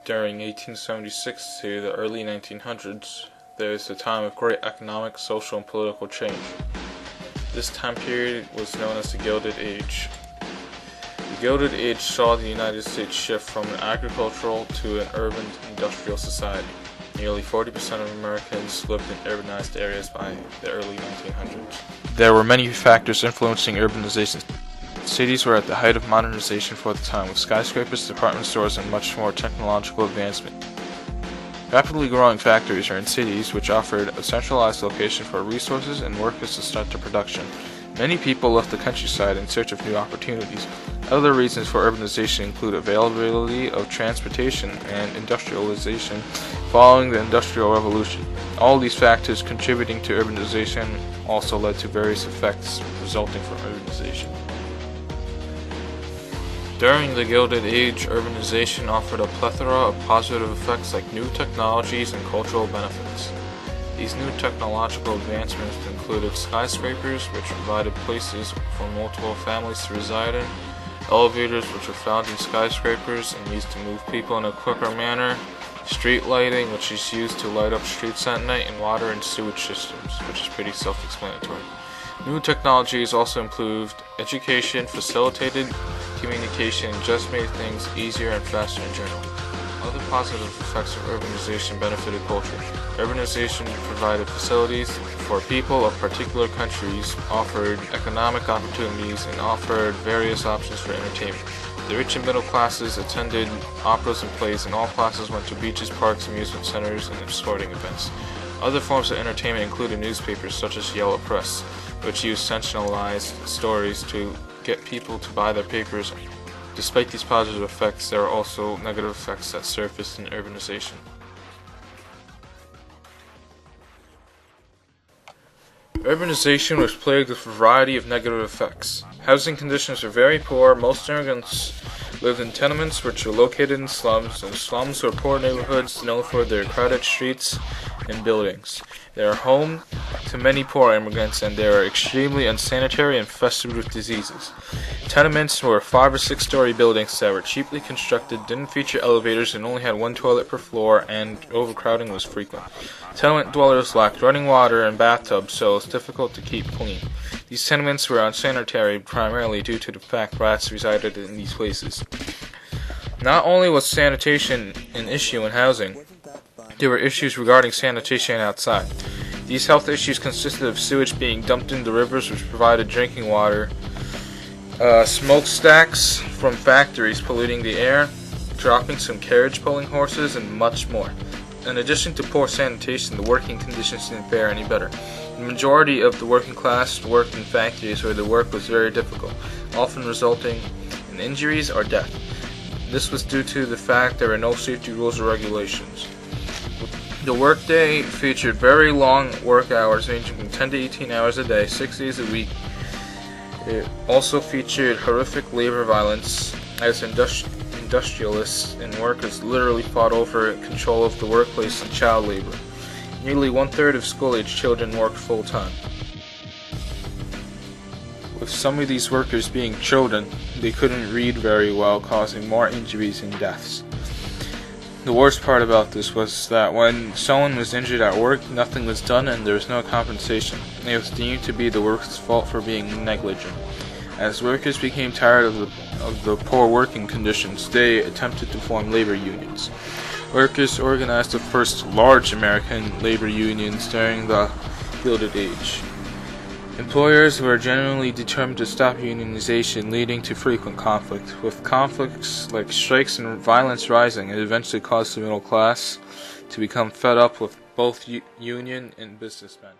During 1876 to the early 1900s, there was a time of great economic, social, and political change. This time period was known as the Gilded Age. The Gilded Age saw the United States shift from an agricultural to an urban industrial society. Nearly 40% of Americans lived in urbanized areas by the early 1900s. There were many factors influencing urbanization. Cities were at the height of modernization for the time, with skyscrapers, department stores, and much more technological advancement. Rapidly growing factories are in cities, which offered a centralized location for resources and workers to start the production. Many people left the countryside in search of new opportunities. Other reasons for urbanization include availability of transportation and industrialization following the Industrial Revolution. All these factors contributing to urbanization also led to various effects resulting from urbanization. During the Gilded Age, urbanization offered a plethora of positive effects like new technologies and cultural benefits. These new technological advancements included skyscrapers, which provided places for multiple families to reside in, elevators, which were found in skyscrapers and used to move people in a quicker manner, street lighting, which is used to light up streets at night, and water and sewage systems, which is pretty self-explanatory. New technologies also improved education, facilitated communication, and just made things easier and faster in general. Other positive effects of urbanization benefited culture. Urbanization provided facilities for people of particular countries, offered economic opportunities, and offered various options for entertainment. The rich and middle classes attended operas and plays, and all classes went to beaches, parks, amusement centers, and sporting events. Other forms of entertainment included newspapers such as Yellow Press, which used sensationalized stories to get people to buy their papers. Despite these positive effects, there are also negative effects that surfaced in urbanization. Urbanization was plagued with a variety of negative effects. Housing conditions were very poor. Most immigrants lived in tenements which were located in slums, and slums were poor neighborhoods known for their crowded streets and buildings. They are home to many poor immigrants, and they are extremely unsanitary and infested with diseases. Tenements were 5 or 6 story buildings that were cheaply constructed, didn't feature elevators, and only had one toilet per floor, and overcrowding was frequent. Tenement dwellers lacked running water and bathtubs, so it was difficult to keep clean. These tenements were unsanitary primarily due to the fact rats resided in these places. Not only was sanitation an issue in housing, there were issues regarding sanitation outside. These health issues consisted of sewage being dumped into rivers which provided drinking water, smokestacks from factories polluting the air, droppings from carriage pulling horses, and much more. In addition to poor sanitation, the working conditions didn't fare any better. The majority of the working class worked in factories where the work was very difficult, often resulting in injuries or death. This was due to the fact there were no safety rules or regulations. The workday featured very long work hours ranging from 10 to 18 hours a day, 6 days a week. It also featured horrific labor violence, as industrialists and workers literally fought over control of the workplace and child labor. Nearly 1/3 of school-age children worked full-time. With some of these workers being children, they couldn't read very well, causing more injuries and deaths. The worst part about this was that when someone was injured at work, nothing was done and there was no compensation. It was deemed to be the workers' fault for being negligent. As workers became tired of the poor working conditions, they attempted to form labor unions. Workers organized the first large American labor unions during the Gilded Age. Employers were generally determined to stop unionization, leading to frequent conflict, with conflicts like strikes and violence rising. It eventually caused the middle class to become fed up with both union and businessmen.